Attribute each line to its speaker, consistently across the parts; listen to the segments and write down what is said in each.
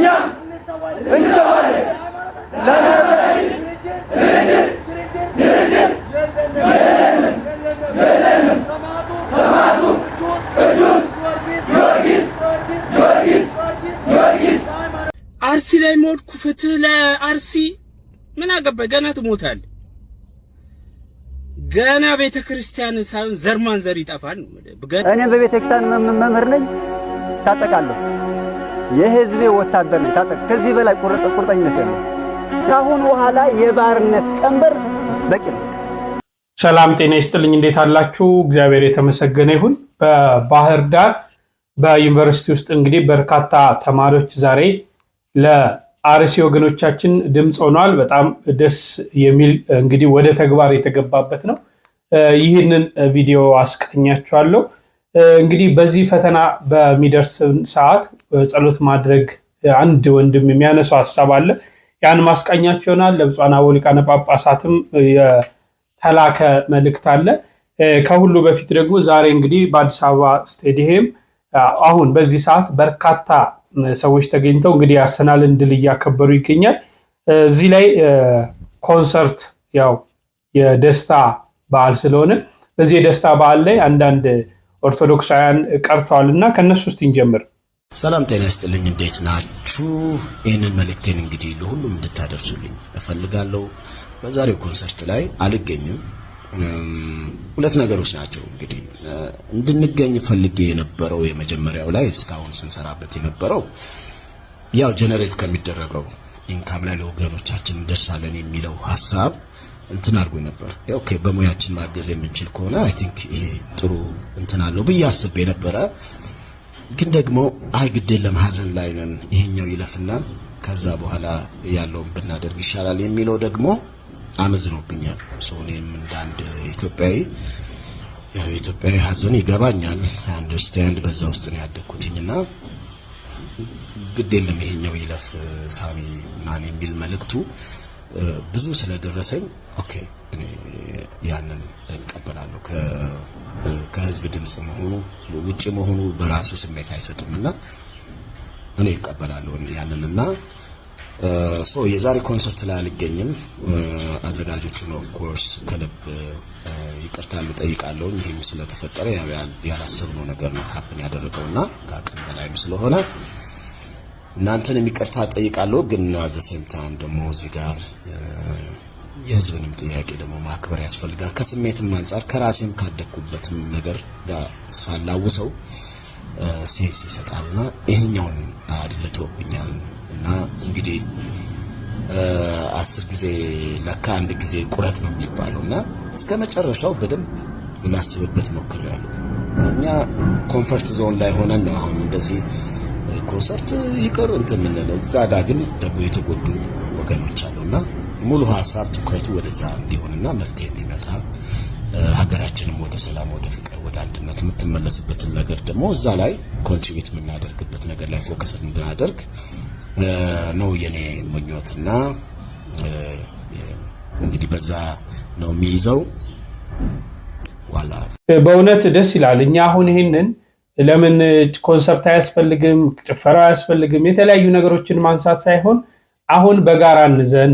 Speaker 1: እኛ እንሰዋለን ለሃይማኖታችን
Speaker 2: አርሲ ላይ ሞትኩ ፍትህ ለአርሲ ምን አገባ ገና ትሞታል ገና ቤተክርስቲያን ሳይሆን ዘርማን ዘር ይጠፋል
Speaker 3: እኔ በቤተክርስቲያን መምህር ነኝ ታጠቃለሁ የህዝቤ ወታደር ነኝ ታጠቅ ከዚህ በላይ ቁርጠኝነት ያለው ሳሁን በኋላ የባርነት ቀንበር በቂ ነው።
Speaker 4: ሰላም ጤና ይስጥልኝ እንዴት አላችሁ እግዚአብሔር የተመሰገነ ይሁን። በባህር ዳር በዩኒቨርሲቲ ውስጥ እንግዲህ በርካታ ተማሪዎች ዛሬ ለአርሲ ወገኖቻችን ድምጽ ሆኗል። በጣም ደስ የሚል እንግዲህ ወደ ተግባር የተገባበት ነው። ይህንን ቪዲዮ አስቀኛችኋለሁ። እንግዲህ በዚህ ፈተና በሚደርስ ሰዓት ጸሎት ማድረግ አንድ ወንድም የሚያነሳው ሐሳብ አለ። ያን ማስቀኛችሁ ይሆናል። ለብፁዓን አበው ሊቃነ ጳጳሳትም የተላከ መልእክት አለ። ከሁሉ በፊት ደግሞ ዛሬ እንግዲህ በአዲስ አበባ ስቴዲየም አሁን በዚህ ሰዓት በርካታ ሰዎች ተገኝተው እንግዲህ አርሰናልን ድል እያከበሩ ይገኛል። እዚህ ላይ ኮንሰርት ያው የደስታ በዓል ስለሆነ በዚህ የደስታ በዓል ላይ አንዳንድ ኦርቶዶክሳውያን ቀርተዋልና ከነሱ ውስጥ እንጀምር።
Speaker 5: ሰላም ጤና ይስጥልኝ እንዴት ናችሁ? ይህንን መልእክቴን እንግዲህ ለሁሉም እንድታደርሱልኝ እፈልጋለሁ። በዛሬው ኮንሰርት ላይ አልገኝም። ሁለት ነገሮች ናቸው እንግዲህ እንድንገኝ ፈልጌ የነበረው የመጀመሪያው ላይ እስካሁን ስንሰራበት የነበረው ያው ጀነሬት ከሚደረገው ኢንካም ላይ ለወገኖቻችን እንደርሳለን የሚለው ሐሳብ እንትን አድርጎ ነበር። ኦኬ በሙያችን ማገዝ የምንችል ከሆነ አይ ቲንክ ይሄ ጥሩ እንትን አለው ብዬ አስቤ ነበረ። ግን ደግሞ አይ ግዴን ለማዘን ላይ ነን ይሄኛው ይለፍና ከዛ በኋላ ያለውን ብናደርግ ይሻላል የሚለው ደግሞ አመዝኖብኛል። ሶኔም እንዳንድ ኢትዮጵያዊ ያው ኢትዮጵያዊ ሀዘን ይገባኛል አንደርስታንድ በዛ ውስጥ ነው ያደኩትኝና ግዴን ለሚሄኛው ይለፍ ሳሚ ማን የሚል መልእክቱ ብዙ ስለደረሰኝ ኦኬ እኔ ያንን እቀበላለሁ። ከህዝብ ድምጽ መሆኑ ውጪ መሆኑ በራሱ ስሜት አይሰጥምና እኔ እቀበላለሁ ያንንና የዛሬ ኮንሰርት ላይ አልገኝም። አዘጋጆቹ ነው ኦፍ ኮርስ ከልብ ይቅርታ ልጠይቃለሁ። ይሄም ስለተፈጠረ ያላሰብነው ነገር ነው ሀፕን ያደረገውና ከአቅም በላይም ስለሆነ እናንተንም ይቅርታ ጠይቃለሁ። ግን አዘ ሴም ታይም ደግሞ እዚህ ጋር የህዝብንም ጥያቄ ደግሞ ማክበር ያስፈልጋል። ከስሜትም አንፃር ከራሴም ካደኩበትም ነገር ጋር ሳላውሰው ሴንስ ይሰጣልና ይሄኛውን አድልቶብኛል እና እንግዲህ 10 ጊዜ ለካ አንድ ጊዜ ቁረጥ ነው የሚባለውና እስከ መጨረሻው በደንብ ላስብበት ሞክሬያለሁ። እኛ ኮምፈርት ዞን ላይ ሆነን ነው አሁን እንደዚህ ኮንሰርት ይቅር እንትን ምንለው። እዛ ጋር ግን ደግሞ የተጎዱ ወገኖች አሉና ሙሉ ሐሳብ ትኩረቱ ወደዛ እንዲሆንና መፍትሄ እንዲመጣ ሀገራችንም ወደ ሰላም ወደ ፍቅር ወደ አንድነት የምትመለስበትን ነገር ደግሞ እዛ ላይ ኮንትሪቢዩት የምናደርግበት ነገር ላይ ፎከስ እንድናደርግ ነው የኔ ምኞትና እንግዲህ በዛ ነው የሚይዘው። ዋላ
Speaker 4: በእውነት ደስ ይላል። እኛ አሁን ይሄንን ለምን ኮንሰርት አያስፈልግም ጭፈራ አያስፈልግም የተለያዩ ነገሮችን ማንሳት ሳይሆን አሁን በጋራ እንዘን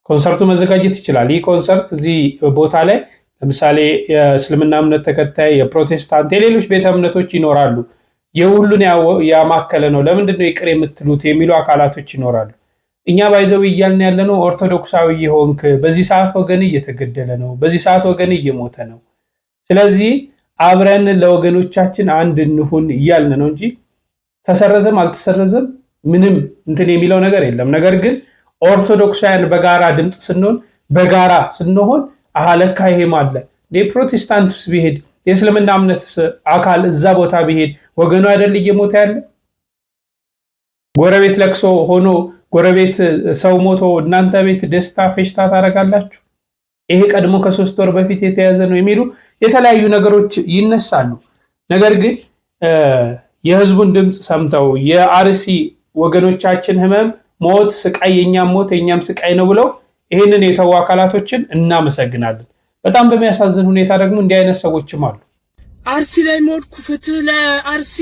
Speaker 4: ኮንሰርቱ መዘጋጀት ይችላል። ይህ ኮንሰርት እዚህ ቦታ ላይ ለምሳሌ የእስልምና እምነት ተከታይ የፕሮቴስታንት የሌሎች ቤተ እምነቶች ይኖራሉ። የሁሉን ያማከለ ነው። ለምንድነው ይቅር የምትሉት የሚሉ አካላቶች ይኖራሉ። እኛ ባይዘው ይያልን ያለነው ኦርቶዶክሳዊ የሆንክ በዚህ ሰዓት ወገን እየተገደለ ነው፣ በዚህ ሰዓት ወገን እየሞተ ነው። ስለዚህ አብረን ለወገኖቻችን አንድ እንሁን ይያልን ነው እንጂ ተሰረዘም አልተሰረዘም ምንም እንትን የሚለው ነገር የለም። ነገር ግን ኦርቶዶክሳውያን በጋራ ድምጽ ስንሆን በጋራ ስንሆን አለካ ይሄም አለ ፕሮቴስታንትስ ቢሄድ የእስልምና እምነት አካል እዛ ቦታ ቢሄድ ወገኑ አይደል እየሞተ ያለ? ጎረቤት ለቅሶ ሆኖ ጎረቤት ሰው ሞቶ እናንተ ቤት ደስታ ፌሽታ ታረጋላችሁ? ይሄ ቀድሞ ከ3 ወር በፊት የተያዘ ነው የሚሉ የተለያዩ ነገሮች ይነሳሉ። ነገር ግን የህዝቡን ድምጽ ሰምተው የአርሲ ወገኖቻችን ህመም ሞት ስቃይ የኛም ሞት የኛም ስቃይ ነው ብለው ይሄንን የተው አካላቶችን እናመሰግናለን። በጣም በሚያሳዝን ሁኔታ ደግሞ እንዲህ አይነት ሰዎችም አሉ።
Speaker 2: አርሲ ላይ ሞትኩ ፍትህ ለአርሲ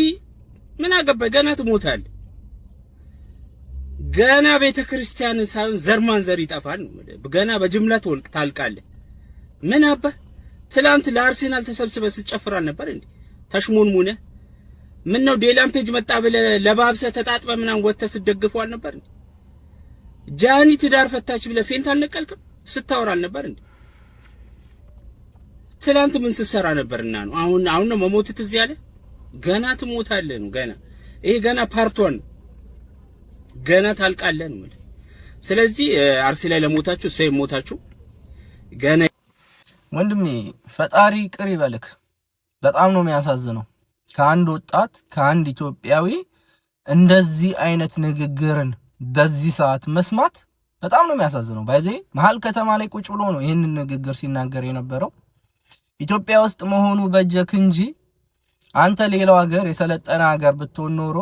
Speaker 2: ምን አገባ ገና ትሞታለህ ገና ቤተክርስቲያን ሳይሆን ዘርማን ዘር ይጠፋል። ገና በጅምላ ትወልቅ ታልቃለህ። ምን አባ ትላንት ለአርሴናል ተሰብስበ ስትጨፍር አልነበር እንዴ? ተሽሞንሙነ ምን ነው ዴላን ፔጅ መጣ ብለ ለባብሰ ተጣጥበ ምናን ወጥተ ስትደግፉ አልነበር እንዴ? ጃኒ ትዳር ፈታች ብለ ፌንት አልነቀልክም? ስታወራ አልነበር እንዴ? ትላንት ምን ስትሰራ ነበርና ነው? አሁን ነው መሞት ትዝ ያለ? ገና ትሞታለህ ነው ገና። ይሄ ገና ፓርት 1 ገና ታልቃለህ ነው። ስለዚህ አርሲ ላይ ለሞታችሁ ሰይ ሞታችሁ ገና
Speaker 1: ወንድሜ ፈጣሪ ቅር ይበልክ። በጣም ነው የሚያሳዝነው ከአንድ ወጣት ከአንድ ኢትዮጵያዊ እንደዚህ አይነት ንግግርን በዚህ ሰዓት መስማት በጣም ነው የሚያሳዝነው። ባይዜ መሃል ከተማ ላይ ቁጭ ብሎ ነው ይሄንን ንግግር ሲናገር የነበረው። ኢትዮጵያ ውስጥ መሆኑ በጀክ እንጂ አንተ ሌላው ሀገር የሰለጠነ ሀገር ብትሆን ኖሮ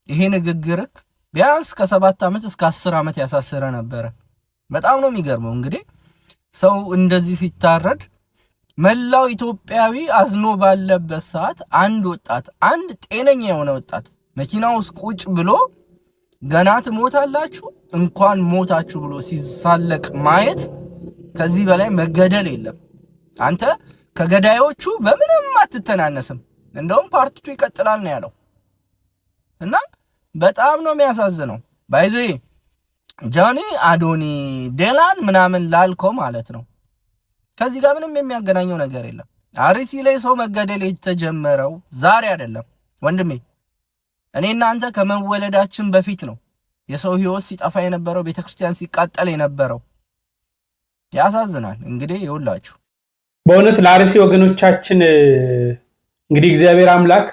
Speaker 1: ይሄ ንግግርክ ቢያንስ ከ7 ዓመት እስከ 10 ዓመት ያሳሰረ ነበር። በጣም ነው የሚገርመው። እንግዲህ ሰው እንደዚህ ሲታረድ መላው ኢትዮጵያዊ አዝኖ ባለበት ሰዓት አንድ ወጣት አንድ ጤነኛ የሆነ ወጣት መኪና ውስጥ ቁጭ ብሎ ገና ትሞታላችሁ እንኳን ሞታችሁ ብሎ ሲሳለቅ ማየት ከዚህ በላይ መገደል የለም። አንተ ከገዳዮቹ በምንም አትተናነስም። እንደውም ፓርቲቱ ይቀጥላል ነው ያለው። እና በጣም ነው የሚያሳዝነው። ባይዞ ጃኒ አዶኒ ዴላን ምናምን ላልከው ማለት ነው ከዚህ ጋር ምንም የሚያገናኘው ነገር የለም። አርሲ ላይ ሰው መገደል የተጀመረው ዛሬ አይደለም ወንድሜ። እኔና አንተ ከመወለዳችን በፊት ነው የሰው ህይወት ሲጠፋ የነበረው፣ ቤተክርስቲያን ሲቃጠል የነበረው። ያሳዝናል። እንግዲህ ይውላችሁ
Speaker 4: በእውነት ለአርሲ ወገኖቻችን እንግዲህ እግዚአብሔር አምላክ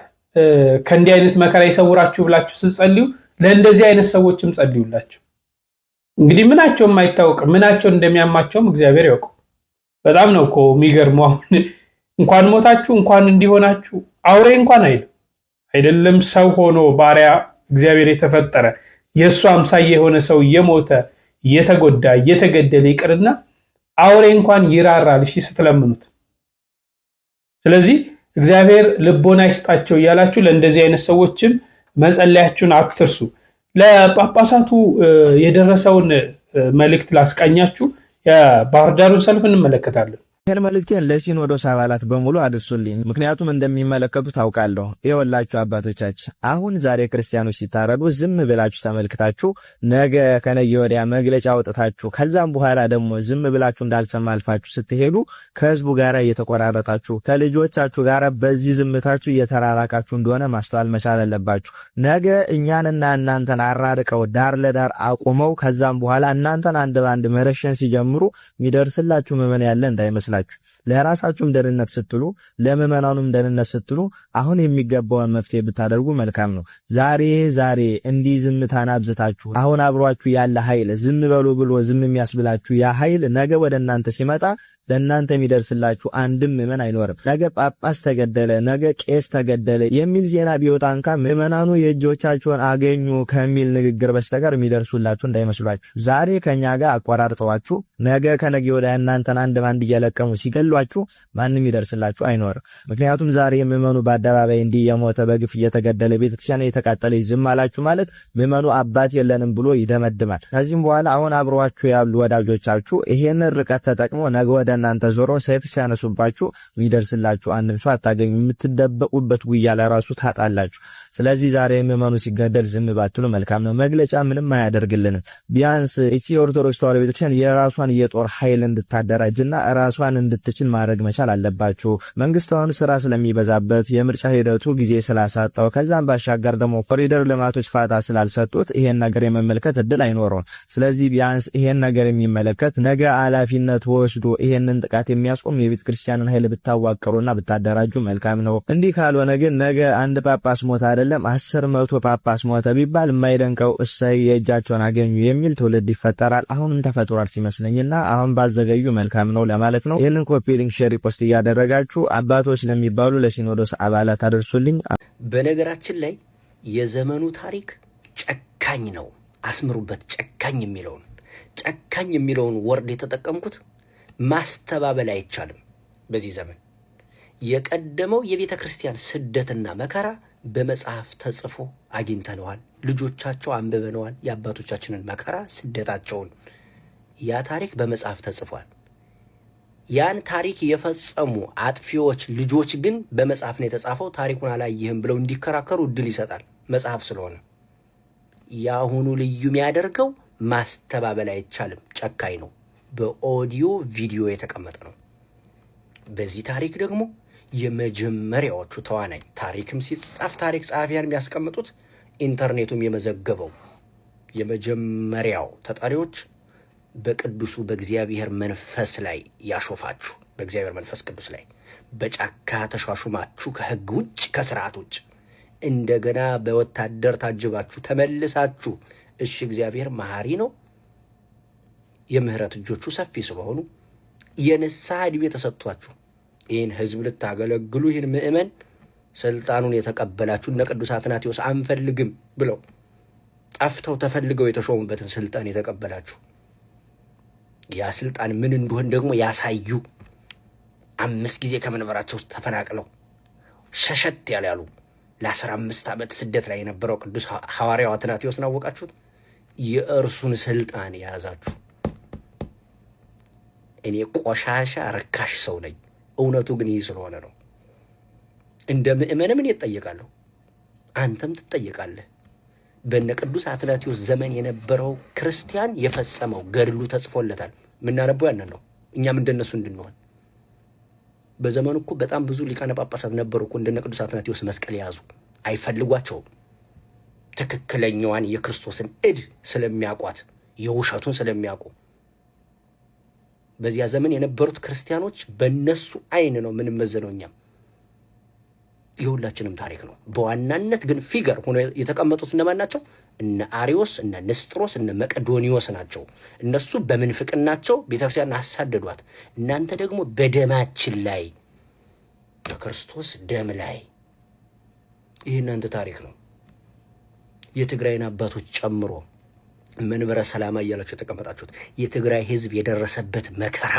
Speaker 4: ከእንዲህ አይነት መከራ ይሰውራችሁ ብላችሁ ስትጸልዩ ለእንደዚህ አይነት ሰዎችም ጸልዩላችሁ። እንግዲህ ምናቸው የማይታወቅ ምናቸው እንደሚያማቸውም እግዚአብሔር ያውቁ። በጣም ነው እኮ የሚገርመው። አሁን እንኳን ሞታችሁ እንኳን እንዲሆናችሁ አውሬ እንኳን አይደለም ሰው ሆኖ ባሪያ እግዚአብሔር የተፈጠረ የእሱ አምሳያ የሆነ ሰው እየሞተ እየተጎዳ እየተገደለ ይቅርና አውሬ እንኳን ይራራል እሺ ስትለምኑት። ስለዚህ እግዚአብሔር ልቦና ይስጣቸው እያላችሁ ለእንደዚህ አይነት ሰዎችም መጸለያችሁን አትርሱ። ለጳጳሳቱ የደረሰውን መልእክት ላስቃኛችሁ። የባህር ዳሩን ሰልፍ እንመለከታለን።
Speaker 6: ይህን መልእክቴን ለሲኖዶስ አባላት በሙሉ አድርሱልኝ። ምክንያቱም እንደሚመለከቱ ታውቃለሁ። ይኸውላችሁ አባቶቻችን፣ አሁን ዛሬ ክርስቲያኖች ሲታረዱ ዝም ብላችሁ ተመልክታችሁ ነገ ከነገ ወዲያ መግለጫ አውጥታችሁ ከዛም በኋላ ደግሞ ዝም ብላችሁ እንዳልሰማ አልፋችሁ ስትሄዱ ከህዝቡ ጋር እየተቆራረጣችሁ ከልጆቻችሁ ጋር በዚህ ዝምታችሁ እየተራራቃችሁ እንደሆነ ማስተዋል መቻል አለባችሁ። ነገ እኛንና እናንተን አራርቀው ዳር ለዳር አቁመው ከዛም በኋላ እናንተን አንድ ባንድ መረሸን ሲጀምሩ የሚደርስላችሁ ምዕመን ያለ እንዳይመስላችሁ። ለራሳችሁም ደህንነት ስትሉ ለምዕመናኑም ደህንነት ስትሉ አሁን የሚገባውን መፍትሄ ብታደርጉ መልካም ነው። ዛሬ እንዲህ ዝምታን አብዝታችሁ አሁን አብሯችሁ ያለ ኃይል ዝም በሉ ብሎ ዝም የሚያስብላችሁ ያ ኃይል ነገ ወደ እናንተ ሲመጣ ለእናንተ የሚደርስላችሁ አንድም ምዕመን አይኖርም። ነገ ጳጳስ ተገደለ፣ ነገ ቄስ ተገደለ የሚል ዜና ቢወጣ እንኳን ምዕመናኑ የእጆቻቸውን አገኙ ከሚል ንግግር በስተቀር የሚደርሱላችሁ እንዳይመስሏችሁ። ዛሬ ከኛ ጋር አቋራርጠዋችሁ ነገ ከነገ ወዲያ እናንተን አንድ ባንድ እየለቀሙ ሲገሏችሁ ማንም ይደርስላችሁ አይኖርም። ምክንያቱም ዛሬ ምዕመኑ በአደባባይ እንዲህ የሞተ በግፍ እየተገደለ ቤተክርስቲያን እየተቃጠለ ዝም አላችሁ ማለት ምዕመኑ አባት የለንም ብሎ ይደመድማል። ከዚህም በኋላ አሁን አብሯችሁ ያሉ ወዳጆቻችሁ ይሄንን ርቀት ተጠቅመው ነገ ወደ እናንተ ዞሮ ሰይፍ ሲያነሱባችሁ የሚደርስላችሁ አንድም ሰው አታገኙ። የምትደበቁበት ጉያ ለራሱ ታጣላችሁ። ስለዚህ ዛሬ ምዕመኑ ሲገደል ዝም ባትሉ መልካም ነው። መግለጫ ምንም አያደርግልንም። ቢያንስ እቺ ኦርቶዶክስ ተዋሕዶ ቤተክርስቲያን የራሷን የጦር ኃይል እንድታደራጅና ራሷን እንድትችል ማድረግ መቻል አለባችሁ። መንግስታውን ስራ ስለሚበዛበት የምርጫ ሂደቱ ጊዜ ስላሳጣው ከዛም ባሻገር ደግሞ ኮሪደር ልማቶች ፋታ ስላልሰጡት ይሄን ነገር የመመልከት እድል አይኖረውም። ስለዚህ ቢያንስ ይሄን ነገር የሚመለከት ነገ ኃላፊነት ወስዶ ይሄንን ጥቃት የሚያስቆም የቤተ ክርስቲያንን ኃይል ብታዋቀሩና ብታደራጁ መልካም ነው። እንዲህ ካልሆነ ግን ነገ አንድ ጳጳስ ሞተ አይደለም 10 ጳጳስ ሞተ ቢባል የማይደንቀው እሰይ የእጃቸውን አገኙ የሚል ትውልድ ይፈጠራል። አሁንም ተፈጥሯል ሲመስለኝና አሁን ባዘገዩ መልካም ነው ለማለት ነው። ይህንን ኮፒ ሊንክ ሼር ፖስት እያደረጋችሁ አባቶች ለሚባሉ ለሲኖዶስ አባላት አድርሱልኝ።
Speaker 7: በነገራችን ላይ የዘመኑ ታሪክ ጨካኝ ነው። አስምሩበት። ጨካኝ የሚለውን ወርድ የተጠቀምኩት ማስተባበል አይቻልም። በዚህ ዘመን የቀደመው የቤተ ክርስቲያን ስደትና መከራ በመጽሐፍ ተጽፎ አግኝተነዋል። ልጆቻቸው አንብበነዋል። የአባቶቻችንን መከራ ስደታቸውን ያ ታሪክ በመጽሐፍ ተጽፏል። ያን ታሪክ የፈጸሙ አጥፊዎች ልጆች ግን በመጽሐፍ ነው የተጻፈው፣ ታሪኩን አላየህም ብለው እንዲከራከሩ እድል ይሰጣል መጽሐፍ ስለሆነ። የአሁኑ ልዩ የሚያደርገው ማስተባበል አይቻልም፣ ጨካኝ ነው። በኦዲዮ ቪዲዮ የተቀመጠ ነው። በዚህ ታሪክ ደግሞ የመጀመሪያዎቹ ተዋናይ ታሪክም ሲጻፍ ታሪክ ጸሐፊያን የሚያስቀምጡት ኢንተርኔቱም የመዘገበው የመጀመሪያው ተጠሪዎች በቅዱሱ በእግዚአብሔር መንፈስ ላይ ያሾፋችሁ፣ በእግዚአብሔር መንፈስ ቅዱስ ላይ በጫካ ተሿሹማችሁ ከሕግ ውጭ ከስርዓት ውጭ እንደገና በወታደር ታጅባችሁ ተመልሳችሁ እሺ እግዚአብሔር መሐሪ ነው፣ የምህረት እጆቹ ሰፊ ስለሆኑ የንስሐ ዕድሜ ተሰጥቷችሁ ይህን ህዝብ ልታገለግሉ ይህን ምእመን ስልጣኑን የተቀበላችሁ እነ ቅዱስ አትናቴዎስ አንፈልግም ብለው ጠፍተው ተፈልገው የተሾሙበትን ስልጣን የተቀበላችሁ ያ ስልጣን ምን እንደሆነ ደግሞ ያሳዩ 5 ጊዜ ከመንበራቸው ተፈናቅለው ሸሸት ያሉ ለ15 ዓመት ስደት ላይ የነበረው ቅዱስ ሐዋርያው አትናቴዎስን አወቃችሁት? የእርሱን ስልጣን የያዛችሁ እኔ ቆሻሻ ረካሽ ሰው ነኝ። እውነቱ ግን ይህ ስለሆነ ነው። እንደ ምእመንም እኔ እጠየቃለሁ፣ አንተም ትጠየቃለህ። በነ ቅዱስ አትናቴዎስ ዘመን የነበረው ክርስቲያን የፈጸመው ገድሉ ተጽፎለታል። የምናነበው ያንን ነው። እኛም እንደነሱ እንድንሆን። በዘመኑ እኮ በጣም ብዙ ሊቃነ ጳጳሳት ነበሩ እኮ እንደነ ቅዱስ አትናቴዎስ መስቀል የያዙ አይፈልጓቸውም። ትክክለኛዋን የክርስቶስን ዕድ ስለሚያውቋት የውሸቱን ስለሚያውቁ በዚያ ዘመን የነበሩት ክርስቲያኖች በእነሱ አይን ነው ምንም መዘነው። እኛም የሁላችንም ታሪክ ነው። በዋናነት ግን ፊገር ሆኖ የተቀመጡት እነማን ናቸው? እነ አሪዮስ፣ እነ ንስጥሮስ፣ እነ መቅዶኒዮስ ናቸው። እነሱ በምንፍቅናቸው ቤተክርስቲያን አሳደዷት። እናንተ ደግሞ በደማችን ላይ በክርስቶስ ደም ላይ። ይህ እናንተ ታሪክ ነው። የትግራይን አባቶች ጨምሮ መንበረ ሰላማ እያላችሁ የተቀመጣችሁት የትግራይ ህዝብ የደረሰበት መከራ፣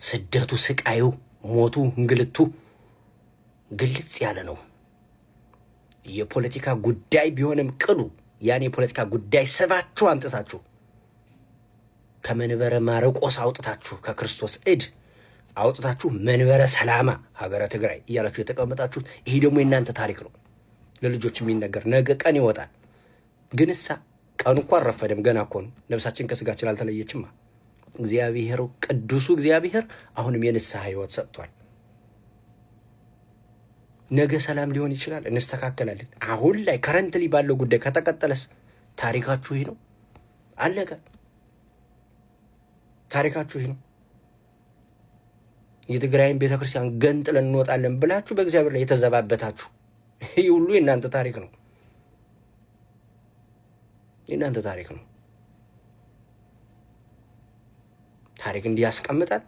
Speaker 7: ስደቱ፣ ስቃዩ፣ ሞቱ፣ እንግልቱ ግልጽ ያለ ነው። የፖለቲካ ጉዳይ ቢሆንም ቅሉ ያን የፖለቲካ ጉዳይ ስባችሁ አምጥታችሁ ከመንበረ ማርቆስ አውጥታችሁ ከክርስቶስ ዕድ አውጥታችሁ መንበረ ሰላማ ሀገረ ትግራይ እያላችሁ የተቀመጣችሁት ይሄ ደግሞ የእናንተ ታሪክ ነው። ለልጆች የሚነገር ነገ ቀን ይወጣል። ግንሳ ቀኑ እኮ አልረፈደም፣ ገና እኮ ነው። ነፍሳችን ከስጋችን አልተለየችማ። እግዚአብሔር ቅዱሱ እግዚአብሔር አሁንም የንስሐ ህይወት ሰጥቷል። ነገ ሰላም ሊሆን ይችላል፣ እንስተካከላለን። አሁን ላይ ከረንትሊ ባለው ጉዳይ ከተቀጠለስ ታሪካችሁ ይህ ነው። አለቀ። ታሪካችሁ ይህ ነው። የትግራይን ቤተክርስቲያን ገንጥለን እንወጣለን ብላችሁ በእግዚአብሔር ላይ የተዘባበታችሁ ይህ ሁሉ የእናንተ ታሪክ ነው። የእናንተ ታሪክ ነው። ታሪክ እንዲያስቀምጣል።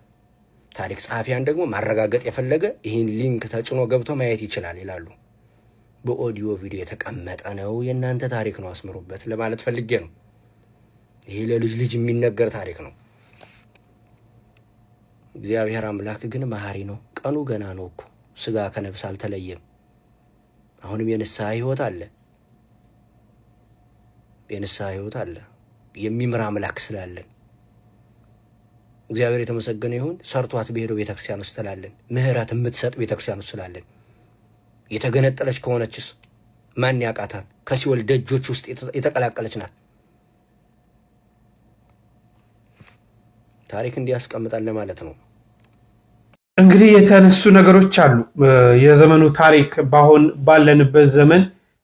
Speaker 7: ታሪክ ጸሐፊያን ደግሞ ማረጋገጥ የፈለገ ይህን ሊንክ ተጭኖ ገብቶ ማየት ይችላል ይላሉ። በኦዲዮ ቪዲዮ የተቀመጠ ነው። የእናንተ ታሪክ ነው፣ አስምሩበት ለማለት ፈልጌ ነው። ይሄ ለልጅ ልጅ የሚነገር ታሪክ ነው። እግዚአብሔር አምላክ ግን መሐሪ ነው። ቀኑ ገና ነው እኮ። ስጋ ከነፍስ አልተለየም። አሁንም የንስሐ ህይወት አለ። የንስሐ ህይወት አለ። የሚምር አምላክ ስላለን እግዚአብሔር የተመሰገነ ይሁን። ሰርቷት በሄደው ቤተክርስቲያን ውስጥ ስላለን፣ ምህረት የምትሰጥ ቤተክርስቲያን ውስጥ ስላለን። የተገነጠለች ከሆነችስ ማን ያውቃታል? ከሲኦል ደጆች ውስጥ የተቀላቀለች ናት። ታሪክ እንዲያስቀምጣል ለማለት ነው።
Speaker 4: እንግዲህ የተነሱ ነገሮች አሉ። የዘመኑ ታሪክ በአሁን ባለንበት ዘመን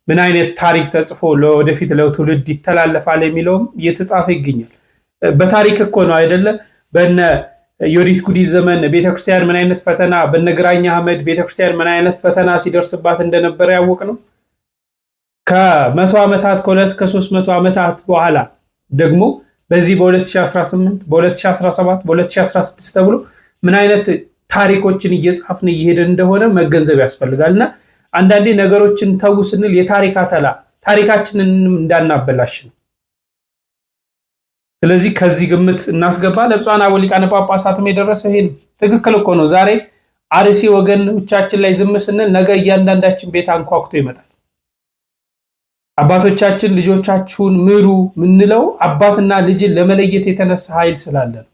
Speaker 4: ምን አይነት ታሪክ ተጽፎ ለወደፊት ለትውልድ ይተላለፋል የሚለውም እየተጻፈ ይገኛል። በታሪክ እኮ ነው አይደለ? በነ ዮዲት ጉዲት ዘመን ቤተክርስቲያን ምን አይነት ፈተና፣ በነ ግራኝ አህመድ ቤተክርስቲያን ምን አይነት ፈተና ሲደርስባት እንደነበረ ያወቅ ነው። ከ100 ዓመታት ከ200-300 ዓመታት በኋላ ደግሞ በዚህ በ2018 በ2017 በ2016 ተብሎ ምን አይነት ታሪኮችን እየጻፍን እየሄደን እንደሆነ መገንዘብ ያስፈልጋልና አንዳንዴ ነገሮችን ተው ስንል የታሪክ አተላ ታሪካችንን እንዳናበላሽ ነው። ስለዚህ ከዚህ ግምት እናስገባ። ለብፁዓን አበው ሊቃነ ጳጳሳትም የደረሰው ይሄ ነው። ትክክል እኮ ነው። ዛሬ አርሲ ወገኖቻችን ላይ ዝም ስንል ነገ እያንዳንዳችን ቤት አንኳኩቶ ይመጣል። አባቶቻችን ልጆቻችሁን ምሩ ምንለው አባትና ልጅን ለመለየት የተነሳ ኃይል ስላለ ነው።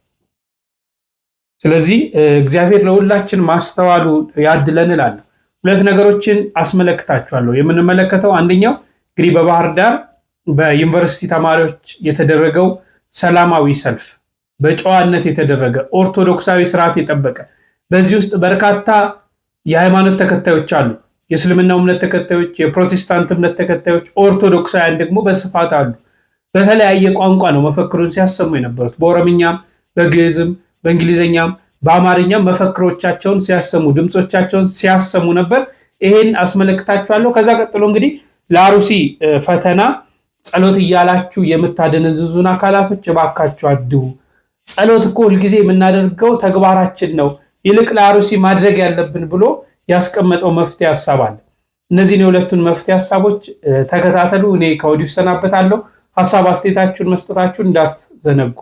Speaker 4: ስለዚህ እግዚአብሔር ለሁላችን ማስተዋሉ ያድለን እላለሁ። ሁለት ነገሮችን አስመለክታችኋለሁ። የምንመለከተው አንደኛው እንግዲህ በባህር ዳር በዩኒቨርሲቲ ተማሪዎች የተደረገው ሰላማዊ ሰልፍ በጨዋነት የተደረገ ኦርቶዶክሳዊ ስርዓት የጠበቀ በዚህ ውስጥ በርካታ የሃይማኖት ተከታዮች አሉ። የእስልምናው እምነት ተከታዮች፣ የፕሮቴስታንት እምነት ተከታዮች፣ ኦርቶዶክሳውያን ደግሞ በስፋት አሉ። በተለያየ ቋንቋ ነው መፈክሩን ሲያሰሙ የነበሩት። በኦሮምኛም፣ በግዕዝም፣ በእንግሊዝኛም፣ በአማርኛም መፈክሮቻቸውን ሲያሰሙ ድምጾቻቸውን ሲያሰሙ ነበር። ይሄን አስመለክታችኋለሁ። ከዛ ቀጥሎ እንግዲህ ለአሩሲ ፈተና ጸሎት እያላችሁ የምታደነዝዙን አካላቶች እባካችሁ አድቡ። ጸሎት እኮ ሁልጊዜ የምናደርገው ተግባራችን ነው። ይልቅ ለአሩሲ ማድረግ ያለብን ብሎ ያስቀመጠው መፍትሄ ሐሳብ አለ። እነዚህን የሁለቱን መፍትሄ ሐሳቦች ተከታተሉ። እኔ ከወዲሁ ሰናበታለሁ። ሐሳብ አስተያየታችሁን መስጠታችሁን እንዳትዘነጉ።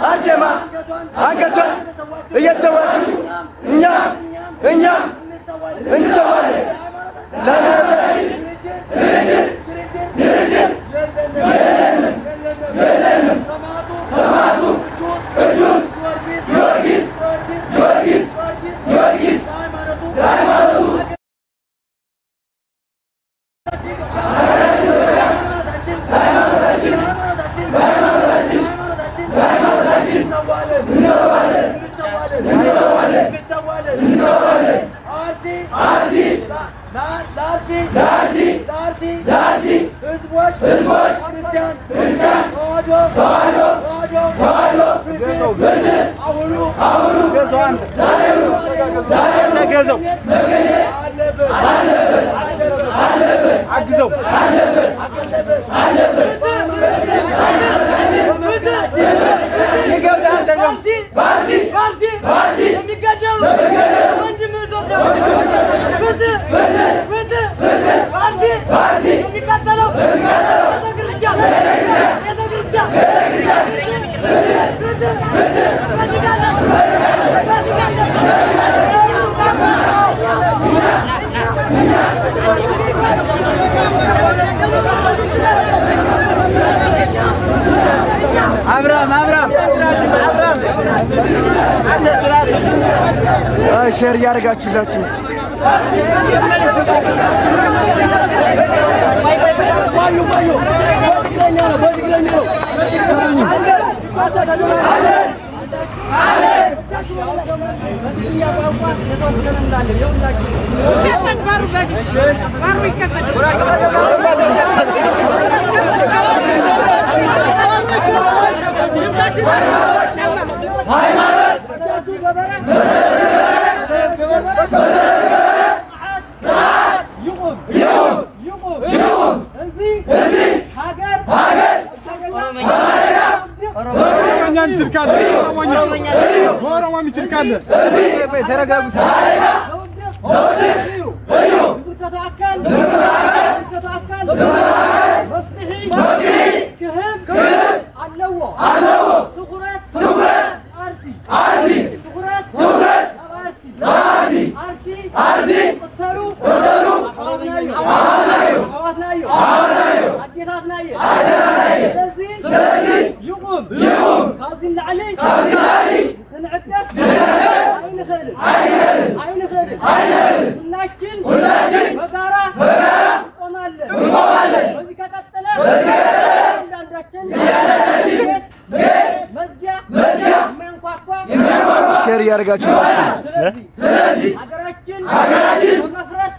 Speaker 8: አርሴማ አንገቷን እየተሰዋችው እኛ እንሰዋለን ለሃይማኖታችን። ሼር ያደርጋችሁላችሁ ሼር ያደርጋችሁላችሁ ሀገራችን በመፍረስ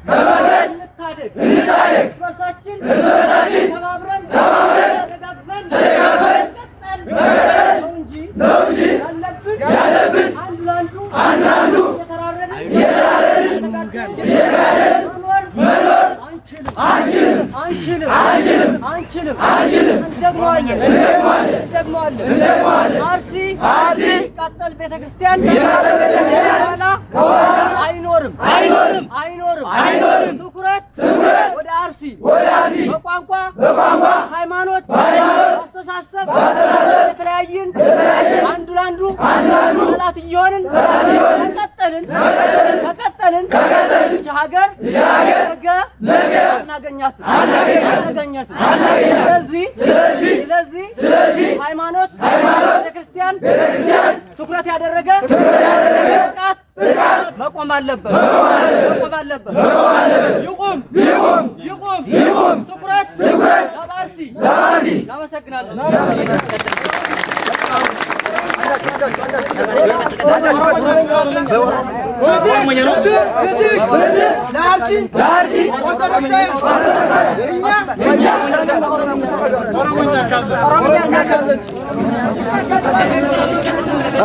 Speaker 8: እንታደግ በሳችን ተባብረን ተደጋግፈን ነው እንጂ ያለብን አንዱ የተራረድን መኖር አንችልም። አርሲ ይቃጠል ቤተክርስቲያን አይኖርም። ትኩረት ወደ አርሲ በቋንቋ ሃይማኖት አስተሳሰብ የተለያየን አንዱ ላንዱ ጠላት እየሆንን ከቀጠልን ሀገር ነገ አናገኛትም። ስለዚህ ሃይማኖት ቤተክርስቲያን ትኩረት ያደረገ ጥቃት መቆም አለበት። ይቁም ትኩረት ለአርሲ። እናመሰግናለን።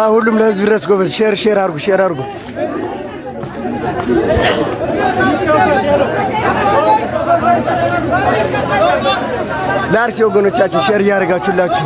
Speaker 3: ሁሉም ለህዝብ ድረስ ጎበዝ። ሼር አድርጉ። ለአርሲ ወገኖቻችን ሼር እያደረጋችሁላችሁ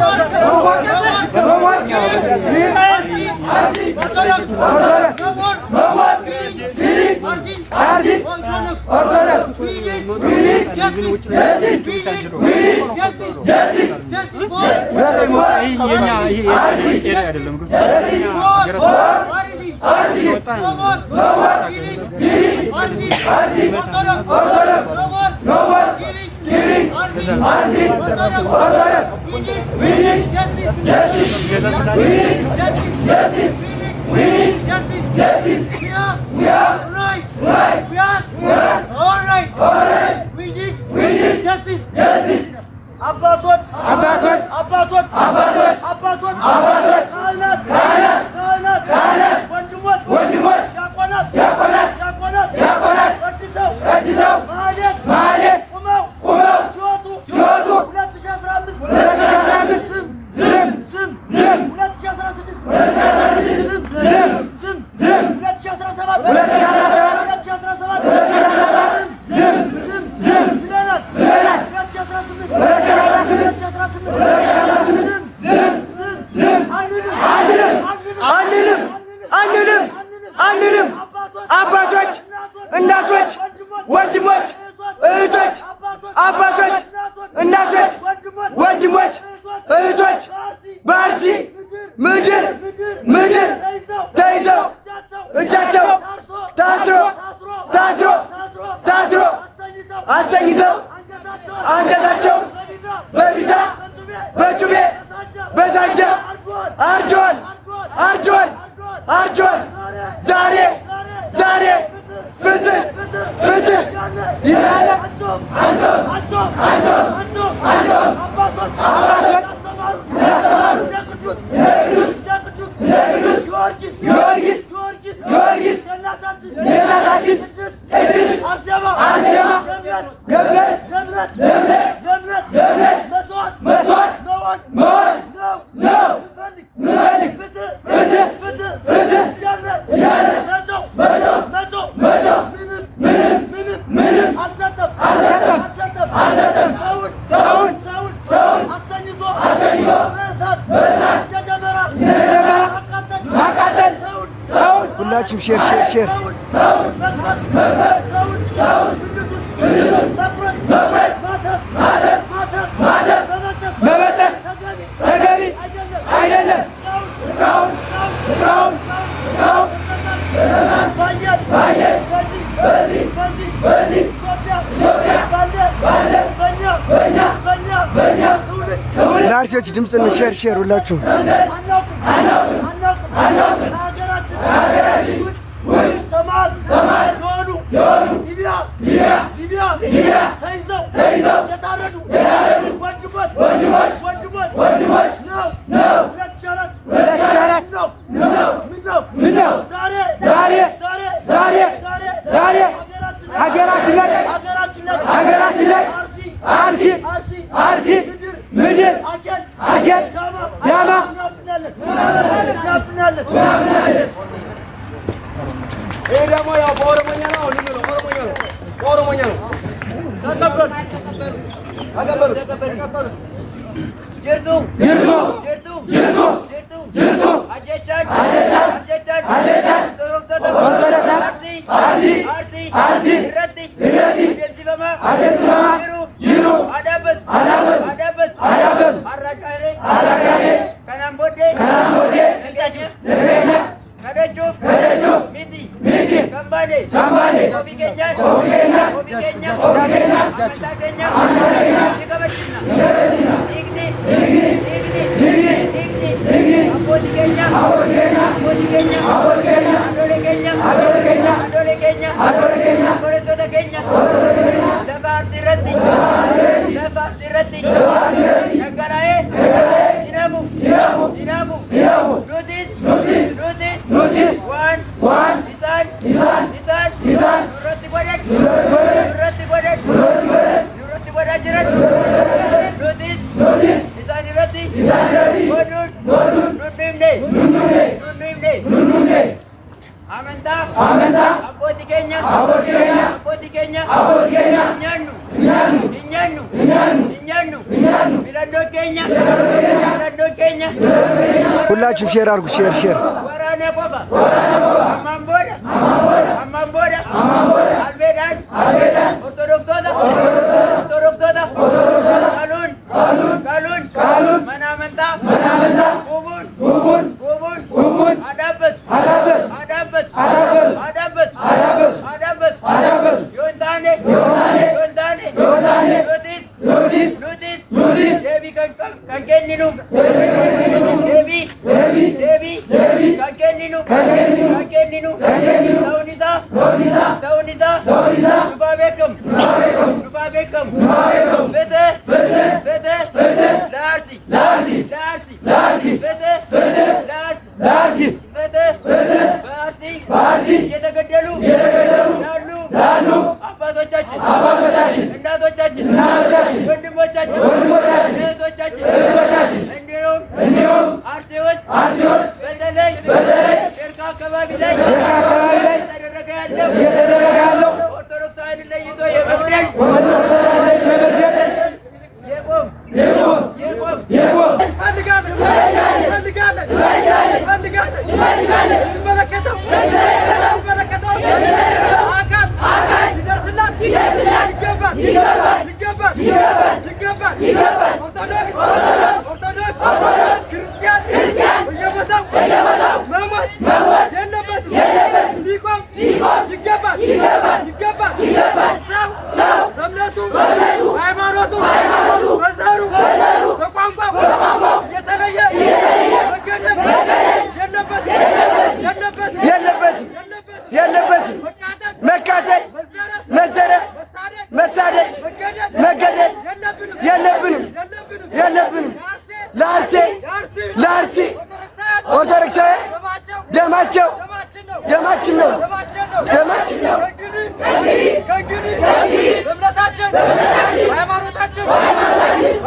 Speaker 3: አንልም። አባቶች፣ እናቶች፣ ወንድሞች፣ እህቶች፣ አባቶች፣ እናቶች፣ ወንድሞች፣ እህቶች በአርሲ ምድር ተይዘው እጃቸው ታስሮ አሰኝተው አንገታቸው በቢዛ በጩቤ በሳንጃ አርጆን ዛሬ ፍትህ ሁላችሁም ሼር መበጠስ ተገቢ አይደለም። ለአርሲዎች ድምፅን ሼር ሁላችሁም አርሲ ምድር አገር ዳማ ይሄ ደግሞ ያው በኦሮሞኛ ነው። ኦሮሞኛ ነው። ተቀበሉ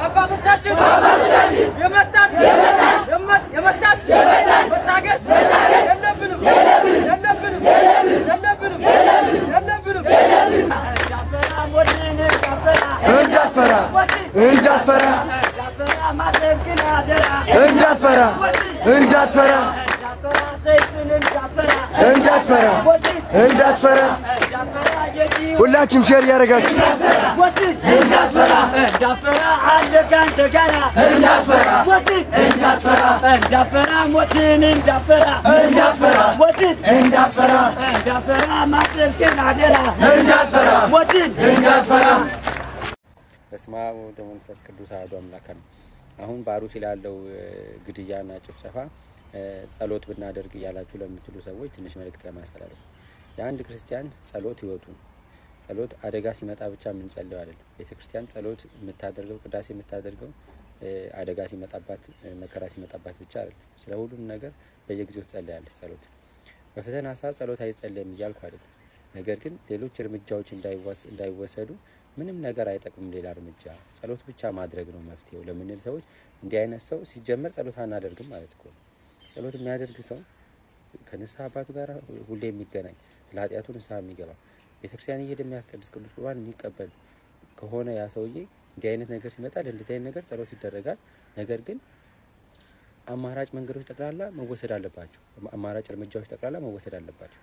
Speaker 8: አባቶቻችን
Speaker 3: ሁላችሁም ሼር አድርጉ። ሼር እንዳትፈራ ሁላችሁም ሼር ያደርጋችሁ እንዳትፈራ አለጋን ተጋራ እንዳትፈራ ሞትን እንዳትፈራ ማሰብክን አደራ ሞትን እንዳትፈራ።
Speaker 9: በስመ አብ ወወልድ ወመንፈስ ቅዱስ አሐዱ አምላክ አሜን። አሁን በአሩሲ ላለው ግድያና ጭፍጨፋ ጸሎት ብናደርግ እያላችሁ ለምትሉ ሰዎች ትንሽ መልእክት ለማስተላለፍ የአንድ ክርስቲያን ጸሎት ህይወቱ ጸሎት አደጋ ሲመጣ ብቻ የምንጸልየው አይደለም። ቤተክርስቲያን ጸሎት የምታደርገው ቅዳሴ የምታደርገው አደጋ ሲመጣባት መከራ ሲመጣባት ብቻ አይደለም። ስለ ሁሉም ነገር በየጊዜው ትጸልያለች። ጸሎት በፈተና ሰዓት ጸሎት አይጸልይም እያልኩ አይደለም። ነገር ግን ሌሎች እርምጃዎች እንዳይወሰዱ ምንም ነገር አይጠቅምም። ሌላ እርምጃ ጸሎት ብቻ ማድረግ ነው መፍትሄው ለምንል ሰዎች እንዲህ አይነት ሰው ሲጀመር ጸሎት አናደርግም ማለት እኮ ነው። ጸሎት የሚያደርግ ሰው ከንስሐ አባቱ ጋር ሁሌ የሚገናኝ ስለ ኃጢአቱ ንስሐ የሚገባ ቤተክርስቲያን እየሄደ የሚያስቀድስ ቅዱስ ቁርባን የሚቀበል ከሆነ ያ ሰውዬ እንዲህ አይነት ነገር ሲመጣ ለእንደዚህ አይነት ነገር ጸሎት ይደረጋል። ነገር ግን አማራጭ መንገዶች ጠቅላላ መወሰድ አለባቸው። አማራጭ እርምጃዎች ጠቅላላ መወሰድ አለባቸው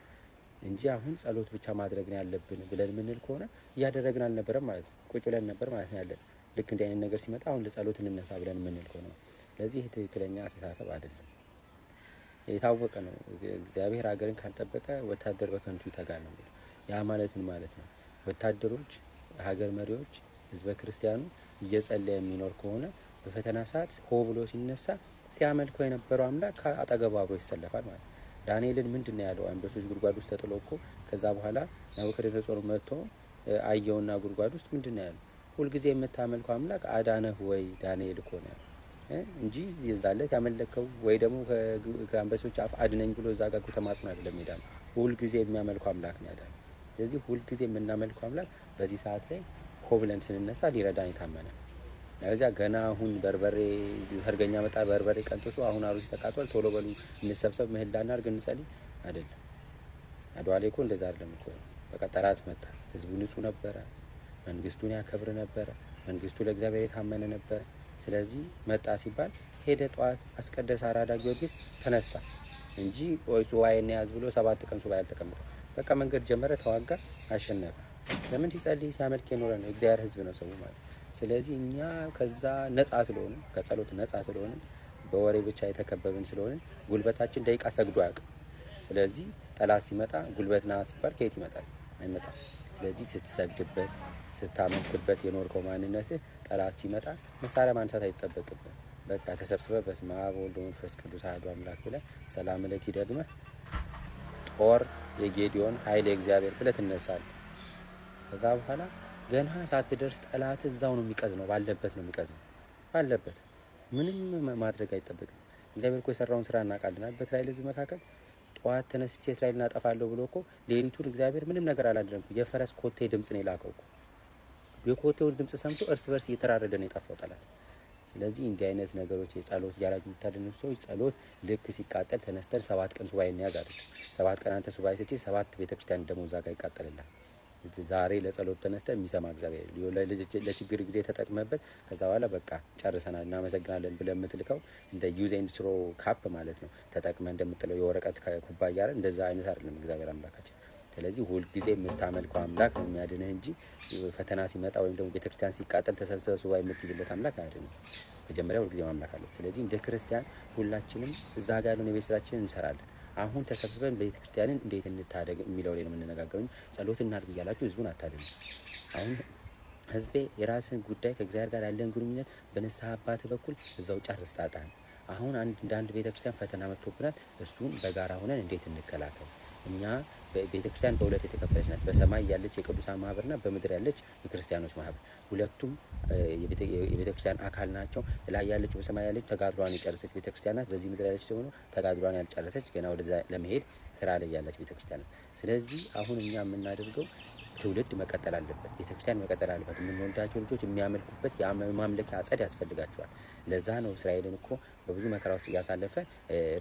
Speaker 9: እንጂ አሁን ጸሎት ብቻ ማድረግ ነው ያለብን ብለን ምንል ከሆነ እያደረግን አልነበረም ማለት ነው። ቁጭ ብለን ነበር ማለት ነው ያለን። ልክ እንዲህ አይነት ነገር ሲመጣ አሁን ለጸሎት እንነሳ ብለን ምንል ከሆነ ለዚህ ትክክለኛ አስተሳሰብ አይደለም። የታወቀ ነው። እግዚአብሔር ሀገርን ካልጠበቀ ወታደር በከንቱ ይተጋል ነው። ያ ማለት ምን ማለት ነው? ወታደሮች የሀገር መሪዎች ህዝበ ክርስቲያኑ እየጸለየ የሚኖር ከሆነ በፈተና ሰዓት ሆ ብሎ ሲነሳ ሲያመልከው የነበረው አምላክ አጠገቡ አብሮ ይሰለፋል ማለት ነው። ዳንኤልን ምንድነው ያለው? አንበሶች ጉድጓድ ውስጥ ተጥሎ እኮ ከዛ በኋላ ናቡከደነጾር መጥቶ አየውና ጉድጓድ ውስጥ ምንድነው ያለው? ሁልጊዜ የምታመልከው አምላክ አዳነህ ወይ ዳንኤል እኮ ነው እንጂ የዛለት ያመለከው ወይ ደግሞ ከአንበሶች አፍ አድነኝ ብሎ እዛ ጋር ተማጽኖ አይደለም ሄዳል። ሁልጊዜ የሚያመልከው አምላክ ነው ያዳነው። ስለዚህ ሁልጊዜ የምናመልከው አምላክ በዚህ ሰዓት ላይ ሆ ብለን ስንነሳ ሊረዳን የታመነ ለዚያ ገና አሁን በርበሬ ሰርገኛ መጣ በርበሬ ቀንጥሶ አሁን አሩሲ ተቃጥሏል ቶሎ በሉ እንሰብሰብ ምህላ እናድርግ እንጸልይ አይደለም። አድዋ ላይ እኮ እንደዛ አይደለም እኮ በቃ ጠላት መጣ። ህዝቡ ንጹህ ነበረ፣ መንግስቱን ያከብር ነበረ፣ መንግስቱ ለእግዚአብሔር የታመነ ነበረ። ስለዚህ መጣ ሲባል ሄደ ጠዋት አስቀደሰ አራዳ ጊዮርጊስ ተነሳ እንጂ ወይ ሱባኤን ያዝ ብሎ 7 ቀን ሱባኤ አልተቀመጠ። በቃ መንገድ ጀመረ፣ ተዋጋ፣ አሸነፈ። ለምን ሲጸልይ ሲያመልክ የኖረ ነው። እግዚአብሔር ህዝብ ነው ሰው ማለት። ስለዚህ እኛ ከዛ ነፃ ስለሆነ ከጸሎት ነፃ ስለሆነ በወሬ ብቻ የተከበብን ስለሆነ ጉልበታችን ደቂቃ ሰግዶ አያውቅም። ስለዚህ ጠላት ሲመጣ ጉልበት ና ሲባል ከየት ይመጣል? አይመጣም። ስለዚህ ስትሰግድበት ስታመልክበት የኖርከው ማንነትህ ጠላት ሲመጣ መሳሪያ ማንሳት አይጠበቅብህ። በቃ ተሰብስበህ በስመ አብ ወወልድ ወመንፈስ ቅዱስ አሐዱ አምላክ ብለህ ሰላም ለኪ ደግመህ ጦር የጌዲዮን ኃይል የእግዚአብሔር ብለህ ትነሳለህ። ከዛ በኋላ ገና ሳትደርስ ጠላት እዛው ነው የሚቀዝነው፣ ባለበት ነው የሚቀዝነው። ባለበት ምንም ማድረግ አይጠበቅም። እግዚአብሔር እኮ የሰራውን ስራ እናውቃለን። በእስራኤል ህዝብ መካከል ጠዋት ተነስቼ እስራኤልን አጠፋለሁ ብሎ እኮ ሌሊቱን እግዚአብሔር ምንም ነገር አላደረገም። የፈረስ ኮቴ ድምጽ ነው የላከው እኮ። የኮቴውን ድምጽ ሰምቶ እርስ በርስ እየተራረደ ነው የጠፋው ጠላት። ስለዚህ እንዲህ አይነት ነገሮች የጸሎት ያላጁ የምታደርጉ ሰዎች ጸሎት ልክ ሲቃጠል ተነስተን 7 ቀን ሱባኤ እንያዝ አይደለም። 7 ቀን አንተ ሱባኤ ስትይ 7 ቤተክርስቲያን ደግሞ እዛ ጋር ይቃጠልልሃል። ዛሬ ለጸሎት ተነስተን የሚሰማ እግዚአብሔር ለችግር ጊዜ ተጠቅመበት ከዛ በኋላ በቃ ጨርሰናል እናመሰግናለን ብለን የምትልከው እንደ ዩዝ ኤንድ ስሮ ካፕ ማለት ነው። ተጠቅመ እንደምትለው የወረቀት ኩባያ አይደል? እንደዛ አይነት አይደለም እግዚአብሔር አምላካችን። ስለዚህ ሁልጊዜ የምታመልከው አምላክ ነው የሚያድንህ እንጂ ፈተና ሲመጣ ወይም ደግሞ ቤተክርስቲያን ሲቃጠል ተሰብስበ ሱባኤ የምትይዝለት አምላክ አይደለም። መጀመሪያ ሁልጊዜ ማምለክ አለው። ስለዚህ እንደ ክርስቲያን ሁላችንም እዛ ጋር ያለውን የቤት ስራችንን እንሰራለን። አሁን ተሰብስበን ቤተክርስቲያንን እንዴት እንታደግ የሚለው ላይ ነው የምንነጋገረው። ጸሎት እናድርግ እያላችሁ ህዝቡን አታድኑ። አሁን ህዝቤ የራስን ጉዳይ ከእግዚአብሔር ጋር ያለን ግንኙነት በንስሐ አባት በኩል እዛው ጨርስ ጣጣ ነው። አሁን አንድ ቤተክርስቲያን ፈተና መጥቶብናል። እሱን በጋራ ሆነን እንዴት እንከላከል? እኛ ቤተክርስቲያን በሁለት የተከፈለች ናት። በሰማይ ያለች የቅዱሳን ማህበርና በምድር ያለች የክርስቲያኖች ማህበር። ሁለቱም የቤተክርስቲያን አካል ናቸው። ላይ ያለች በሰማይ ያለች ተጋድሏን የጨረሰች ቤተክርስቲያን ናት። በዚህ ምድር ያለች ደግሞ ተጋድሏን ያልጨረሰች ገና ወደዛ ለመሄድ ስራ ላይ ያለች ቤተክርስቲያን ናት። ስለዚህ አሁን እኛ የምናደርገው ትውልድ መቀጠል አለበት። ቤተክርስቲያን መቀጠል አለበት። የምንወልዳቸው ልጆች የሚያመልኩበት የማምለኪያ አጸድ ያስፈልጋቸዋል። ለዛ ነው እስራኤልን እኮ በብዙ መከራ ውስጥ እያሳለፈ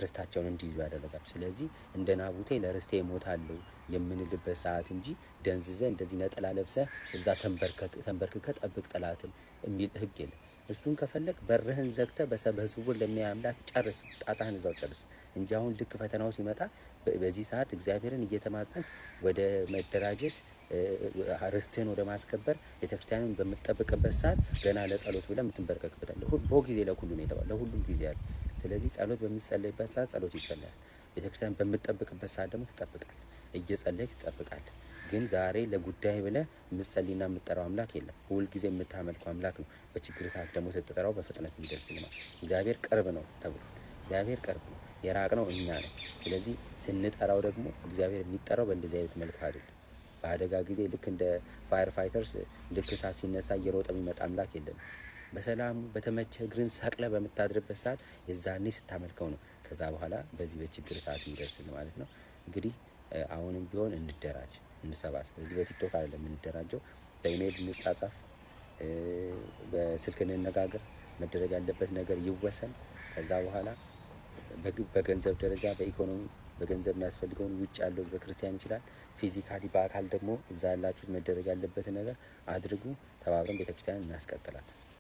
Speaker 9: ርስታቸውን እንዲይዙ ያደረጋቸው። ስለዚህ እንደ ናቡቴ ለርስቴ እሞታለሁ የምንልበት ሰዓት እንጂ ደንዝዘ እንደዚህ ነጠላ ለብሰ እዛ ተንበርክከ ጠብቅ ጠላትን የሚል ህግ የለም። እሱን ከፈለግ በርህን ዘግተ በስውር ለሚያይ አምላክ ጨርስ፣ ጣጣህን እዛው ጨርስ እንጂ አሁን ልክ ፈተናው ሲመጣ በዚህ ሰዓት እግዚአብሔርን እየተማጸንክ ወደ መደራጀት ርስትህን ወደ ማስከበር ቤተክርስቲያንን በምትጠብቅበት ሰዓት ገና ለጸሎት ብለህ የምትንበርከክበት አለ። ጊዜ ለሁሉ ነው የተባለው፣ ለሁሉም ጊዜ አለ። ስለዚህ ጸሎት በሚጸለይበት ሰዓት ጸሎት ይጸለያል። ቤተክርስቲያን በምትጠብቅበት ሰዓት ደግሞ ትጠብቃለህ፣ እየጸለይክ ትጠብቃለህ። ግን ዛሬ ለጉዳይ ብለህ የምትጸልይና የምትጠራው አምላክ የለም። ሁልጊዜ የምታመልከው አምላክ ነው። በችግር ሰዓት ደግሞ ስትጠራው በፍጥነት የሚደርስልህ። እግዚአብሔር ቅርብ ነው ተብሏል። እግዚአብሔር ቅርብ ነው፣ የራቅነው እኛ ነው። ስለዚህ ስንጠራው ደግሞ እግዚአብሔር የሚጠራው በእንደዚህ አይነት መልኩ አይደለም። በአደጋ ጊዜ ልክ እንደ ፋየር ፋይተርስ ልክ እሳት ሲነሳ እየሮጠ የሚመጣ አምላክ የለም። በሰላሙ በተመቸ እግርን ሰቅለ በምታድርበት ሰዓት የዛኔ ስታመልከው ነው ከዛ በኋላ በዚህ በችግር ሰዓት የሚደርስልህ ማለት ነው። እንግዲህ አሁንም ቢሆን እንደራጅ፣ እንሰባሰብ። በዚህ በቲክቶክ አይደለም የምንደራጀው፣ በኢሜይል እንጻጻፍ፣ በስልክ እንነጋገር፣ መደረግ ያለበት ነገር ይወሰን። ከዛ በኋላ በገንዘብ ደረጃ በኢኮኖሚ በገንዘብ የሚያስፈልገውን ውጭ ያለው በክርስቲያን ይችላል። ፊዚካሊ በአካል ደግሞ እዛ ያላችሁት መደረግ ያለበትን ነገር አድርጉ። ተባብረን ቤተክርስቲያንን እናስቀጥላት።